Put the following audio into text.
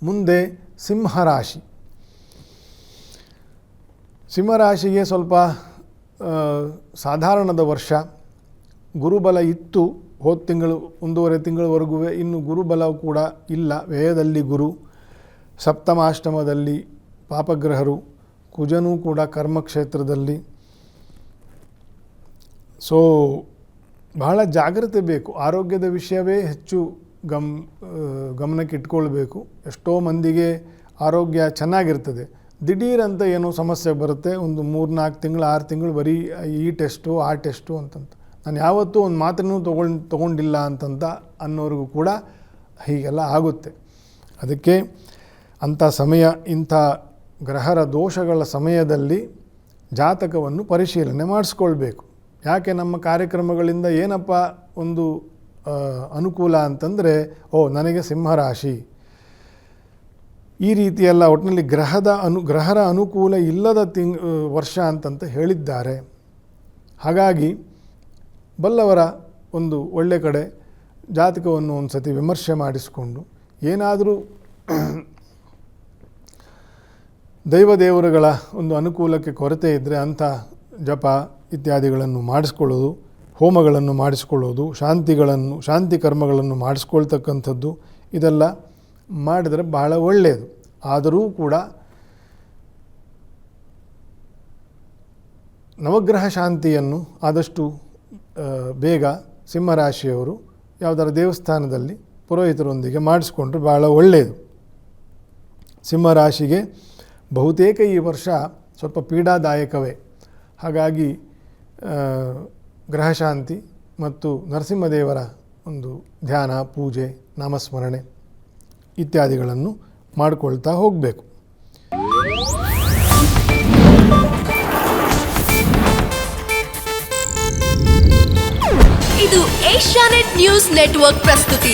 ಮುಂದೆ ಸಿಂಹರಾಶಿ. ಸಿಂಹರಾಶಿಗೆ ಸ್ವಲ್ಪ ಸಾಧಾರಣದ ವರ್ಷ. ಗುರುಬಲ ಇತ್ತು ಹೋದ ತಿಂಗಳು 1.5 ತಿಂಗಳವರೆಗೂ. ಇನ್ನು ಗುರುಬಲ ಕೂಡ ಇಲ್ಲ. ವ್ಯಯದಲ್ಲಿ ಗುರು, ಸಪ್ತಮಾಷ್ಟಮದಲ್ಲಿ ಪಾಪಗ್ರಹರು, ಕುಜನೂ ಕೂಡ ಕರ್ಮಕ್ಷೇತ್ರದಲ್ಲಿ. ಸೊ ಬಹಳ ಜಾಗ್ರತೆ ಬೇಕು. ಆರೋಗ್ಯದ ವಿಷಯವೇ ಹೆಚ್ಚು ಗಮನಕ್ಕೆ ಇಟ್ಕೊಳ್ಬೇಕು. ಎಷ್ಟೋ ಮಂದಿಗೆ ಆರೋಗ್ಯ ಚೆನ್ನಾಗಿರ್ತದೆ, ದಿಢೀರಂತ ಏನೋ ಸಮಸ್ಯೆ ಬರುತ್ತೆ. ಒಂದು 3-4 ತಿಂಗಳು 6 ತಿಂಗಳು ಬರೀ ಈ ಟೆಸ್ಟು ಆ ಟೆಸ್ಟು ಅಂತಂತ. ನಾನು ಯಾವತ್ತೂ ಒಂದು ಮಾತ್ರನೂ ತೊಗೊಂಡಿಲ್ಲ ಅಂತಂತ ಅನ್ನೋರಿಗೂ ಕೂಡ ಹೀಗೆಲ್ಲ ಆಗುತ್ತೆ. ಅದಕ್ಕೆ ಅಂಥ ಸಮಯ, ಇಂಥ ಗ್ರಹರ ದೋಷಗಳ ಸಮಯದಲ್ಲಿ ಜಾತಕವನ್ನು ಪರಿಶೀಲನೆ ಮಾಡಿಸ್ಕೊಳ್ಬೇಕು. ಯಾಕೆ ನಮ್ಮ ಕಾರ್ಯಕ್ರಮಗಳಿಂದ ಏನಪ್ಪ ಒಂದು ಅನುಕೂಲ ಅಂತಂದರೆ, ನನಗೆ ಸಿಂಹರಾಶಿ ಈ ರೀತಿಯೆಲ್ಲ ಒಟ್ಟಿನಲ್ಲಿ ಗ್ರಹರ ಅನುಕೂಲ ಇಲ್ಲದ ವರ್ಷ ಅಂತಂತ ಹೇಳಿದ್ದಾರೆ. ಹಾಗಾಗಿ ಬಲ್ಲವರ ಒಂದು ಒಳ್ಳೆ ಕಡೆ ಜಾತಕವನ್ನು ಒಂದು ಸತಿ ವಿಮರ್ಶೆ ಮಾಡಿಸಿಕೊಂಡು, ಏನಾದರೂ ದೇವರುಗಳ ಒಂದು ಅನುಕೂಲಕ್ಕೆ ಕೊರತೆ ಇದ್ದರೆ ಅಂಥ ಜಪ ಇತ್ಯಾದಿಗಳನ್ನು ಮಾಡಿಸ್ಕೊಳ್ಳೋದು, ಹೋಮಗಳನ್ನು ಮಾಡಿಸ್ಕೊಳ್ಳೋದು, ಶಾಂತಿ ಕರ್ಮಗಳನ್ನು ಮಾಡಿಸ್ಕೊಳ್ತಕ್ಕಂಥದ್ದು, ಇದೆಲ್ಲ ಮಾಡಿದರೆ ಬಹಳ ಒಳ್ಳೆಯದು. ಆದರೂ ಕೂಡ ನವಗ್ರಹ ಶಾಂತಿಯನ್ನು ಆದಷ್ಟು ಬೇಗ ಸಿಂಹರಾಶಿಯವರು ಯಾವುದರ ದೇವಸ್ಥಾನದಲ್ಲಿ ಪುರೋಹಿತರೊಂದಿಗೆ ಮಾಡಿಸ್ಕೊಂಡ್ರೆ ಭಾಳ ಒಳ್ಳೆಯದು. ಸಿಂಹರಾಶಿಗೆ ಬಹುತೇಕ ಈ ವರ್ಷ ಸ್ವಲ್ಪ ಪೀಡಾದಾಯಕವೇ. ಹಾಗಾಗಿ ಗ್ರಹಶಾಂತಿ ಮತ್ತು ನರಸಿಂಹದೇವರ ಒಂದು ಧ್ಯಾನ, ಪೂಜೆ, ನಾಮಸ್ಮರಣೆ ಇತ್ಯಾದಿಗಳನ್ನು ಮಾಡಿಕೊಳ್ತಾ ಹೋಗಬೇಕು. ಇದು ಏಷ್ಯಾನೆಟ್ ನ್ಯೂಸ್ ನೆಟ್ವರ್ಕ್ ಪ್ರಸ್ತುತಿ.